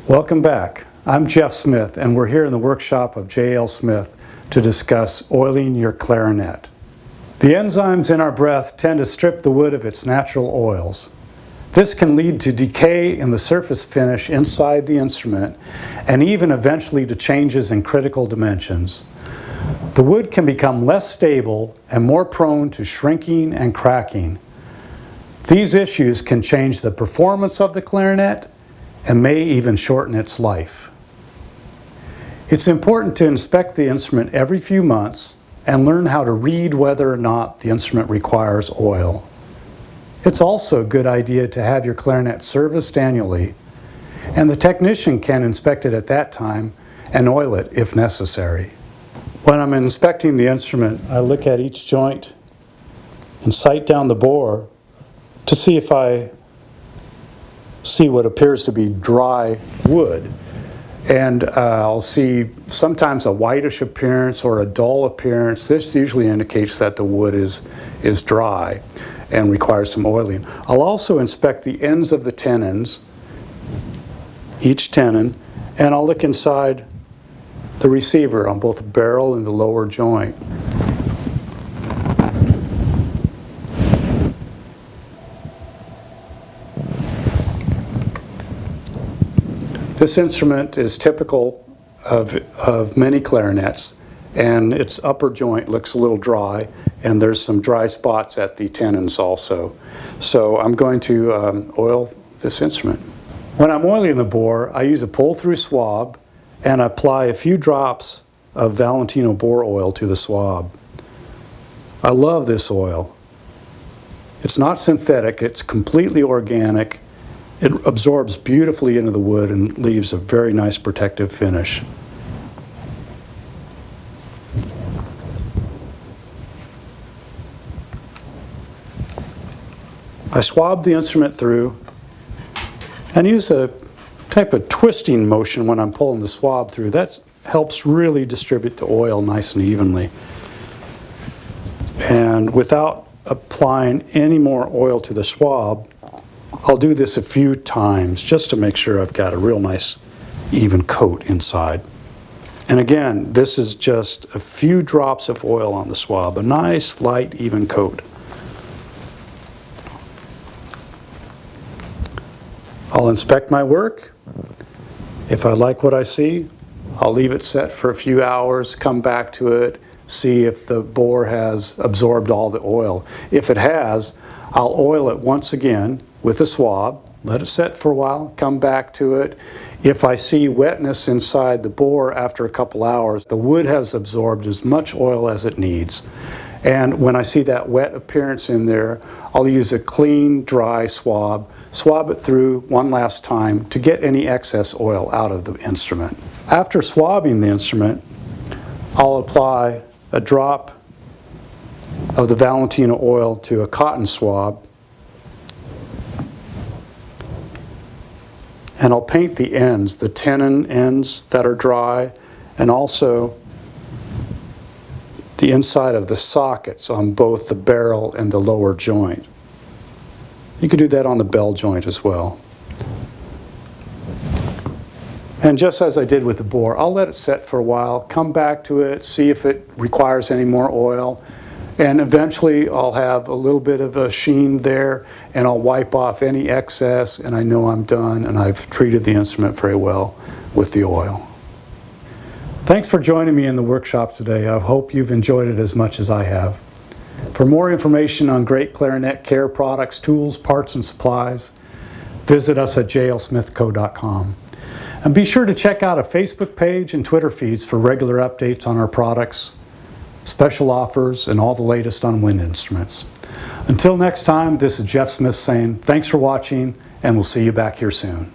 Welcome back. I'm Jeff Smith, and we're here in the workshop of J.L. Smith to discuss oiling your clarinet. The enzymes in our breath tend to strip the wood of its natural oils. This can lead to decay in the surface finish inside the instrument and even eventually to changes in critical dimensions. The wood can become less stable and more prone to shrinking and cracking. These issues can change the performance of the clarinet and may even shorten its life. It's important to inspect the instrument every few months and learn how to read whether or not the instrument requires oil. It's also a good idea to have your clarinet serviced annually, and the technician can inspect it at that time and oil it if necessary. When I'm inspecting the instrument, I look at each joint and sight down the bore to see if I see what appears to be dry wood. And I'll see sometimes a whitish appearance or a dull appearance. This usually indicates that the wood is dry and requires some oiling. I'll also inspect the ends of the tenons, each tenon, and I'll look inside the receiver on both the barrel and the lower joint. This instrument is typical of many clarinets, and its upper joint looks a little dry, and there's some dry spots at the tenons also. So I'm going to oil this instrument. When I'm oiling the bore, I use a pull-through swab and apply a few drops of Valentino bore oil to the swab. I love this oil. It's not synthetic, it's completely organic. It absorbs beautifully into the wood and leaves a very nice protective finish. I swab the instrument through and use a type of twisting motion when I'm pulling the swab through. That helps really distribute the oil nice and evenly. And without applying any more oil to the swab, I'll do this a few times just to make sure I've got a real nice even coat inside. And again, this is just a few drops of oil on the swab, a nice light even coat. I'll inspect my work. If I like what I see, I'll leave it set for a few hours, come back to it, see if the bore has absorbed all the oil. If it has, I'll oil it once again with a swab, let it set for a while, come back to it. If I see wetness inside the bore after a couple hours, the wood has absorbed as much oil as it needs. And when I see that wet appearance in there, I'll use a clean, dry swab, swab it through one last time to get any excess oil out of the instrument. After swabbing the instrument, I'll apply a drop of the Valentino oil to a cotton swab, and I'll paint the ends, the tenon ends that are dry, and also the inside of the sockets on both the barrel and the lower joint. You can do that on the bell joint as well. And just as I did with the bore, I'll let it set for a while, come back to it, see if it requires any more oil, and eventually I'll have a little bit of a sheen there, and I'll wipe off any excess, and I know I'm done, and I've treated the instrument very well with the oil. Thanks for joining me in the workshop today. I hope you've enjoyed it as much as I have. For more information on great clarinet care products, tools, parts, and supplies, visit us at jlsmithco.com. And be sure to check out a Facebook page and Twitter feeds for regular updates on our products, special offers, and all the latest on wind instruments. Until next time, this is Jeff Smith saying thanks for watching, and we'll see you back here soon.